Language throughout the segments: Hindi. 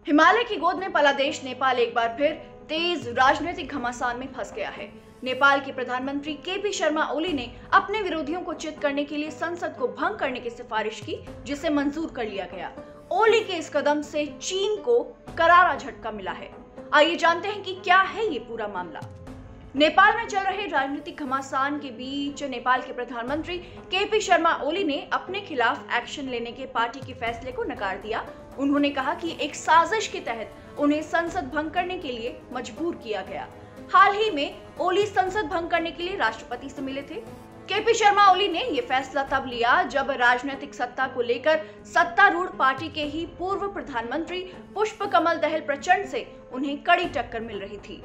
हिमालय की गोद में पला देश नेपाल एक बार फिर तेज राजनीतिक घमासान में फंस गया है। नेपाल के प्रधानमंत्री केपी शर्मा ओली ने अपने विरोधियों को चित करने के लिए संसद को भंग करने की सिफारिश की, जिसे मंजूर कर लिया गया। ओली के इस कदम से चीन को करारा झटका मिला है। आइए जानते हैं कि क्या है ये पूरा मामला। नेपाल में चल रहे राजनीतिक घमासान के बीच नेपाल के प्रधानमंत्री केपी शर्मा ओली ने अपने खिलाफ एक्शन लेने के पार्टी के फैसले को नकार दिया। उन्होंने कहा कि एक साजिश के तहत उन्हें संसद भंग करने के लिए मजबूर किया गया। हाल ही में ओली संसद भंग करने के लिए राष्ट्रपति से मिले थे। केपी शर्मा ओली ने यह फैसला तब लिया जब राजनीतिक सत्ता को लेकर सत्तारूढ़ पार्टी के ही पूर्व प्रधानमंत्री पुष्पकमल दहल प्रचंड से उन्हें कड़ी टक्कर मिल रही थी।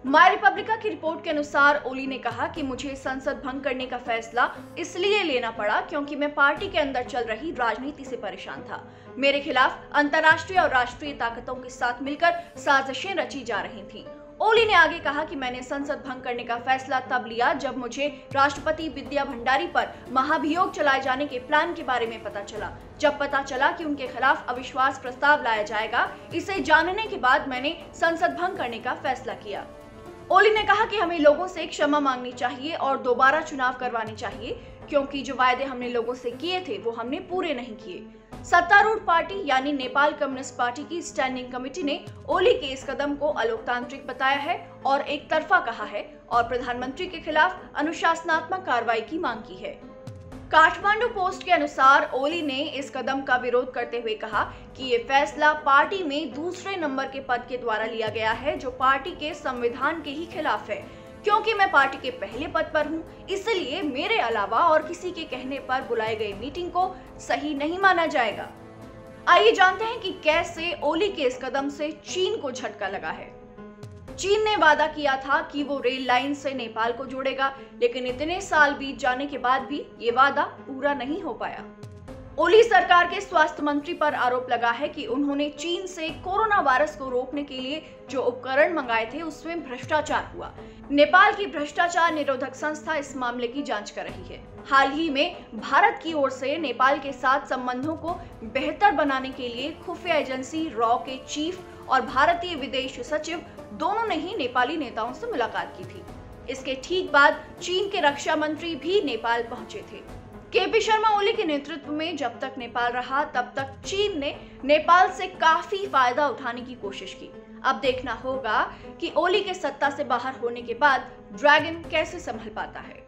माय रिपब्लिका की रिपोर्ट के अनुसार ओली ने कहा कि मुझे संसद भंग करने का फैसला इसलिए लेना पड़ा क्योंकि मैं पार्टी के अंदर चल रही राजनीति से परेशान था। मेरे खिलाफ अंतर्राष्ट्रीय और राष्ट्रीय ताकतों के साथ मिलकर साजिशें रची जा रही थीं। ओली ने आगे कहा कि मैंने संसद भंग करने का फैसला तब लिया जब मुझे राष्ट्रपति विद्या भंडारी पर महाभियोग चलाए जाने के प्लान के बारे में पता चला। जब पता चला कि उनके खिलाफ अविश्वास प्रस्ताव लाया जाएगा, इसे जानने के बाद मैंने संसद भंग करने का फैसला किया। ओली ने कहा कि हमें लोगों से क्षमा मांगनी चाहिए और दोबारा चुनाव करवाने चाहिए, क्योंकि जो वायदे हमने लोगों से किए थे वो हमने पूरे नहीं किए। सत्तारूढ़ पार्टी यानी नेपाल कम्युनिस्ट पार्टी की स्टैंडिंग कमेटी ने ओली के इस कदम को अलोकतांत्रिक बताया है और एक तरफा कहा है और प्रधानमंत्री के खिलाफ अनुशासनात्मक कार्रवाई की मांग की है। काठमांडू पोस्ट के अनुसार ओली ने इस कदम का विरोध करते हुए कहा कि ये फैसला पार्टी में दूसरे नंबर के पद के द्वारा लिया गया है, जो पार्टी के संविधान के ही खिलाफ है। क्योंकि मैं पार्टी के पहले पद पर हूं, इसलिए मेरे अलावा और किसी के कहने पर बुलाए गए मीटिंग को सही नहीं माना जाएगा। आइए जानते हैं कि कैसे ओली के इस कदम से चीन को झटका लगा है। चीन ने वादा किया था कि वो रेल लाइन से नेपाल को जोड़ेगा, लेकिन इतने साल बीत जाने के बाद भी ये वादा पूरा नहीं हो पाया। ओली सरकार के स्वास्थ्य मंत्री पर आरोप लगा है कि उन्होंने चीन से कोरोना वायरस को रोकने के लिए जो उपकरण मंगाए थे उसमें भ्रष्टाचार हुआ। नेपाल की भ्रष्टाचार निरोधक संस्था इस मामले की जांच कर रही है। हाल ही में भारत की ओर से नेपाल के साथ संबंधों को बेहतर बनाने के लिए खुफिया एजेंसी रॉ के चीफ और भारतीय विदेश सचिव दोनों ने ही नेपाली नेताओं से मुलाकात की थी। इसके ठीक बाद चीन के रक्षा मंत्री भी नेपाल पहुंचे थे। केपी शर्मा ओली के नेतृत्व में जब तक नेपाल रहा तब तक चीन ने नेपाल से काफी फायदा उठाने की कोशिश की। अब देखना होगा कि ओली के सत्ता से बाहर होने के बाद ड्रैगन कैसे संभल पाता है।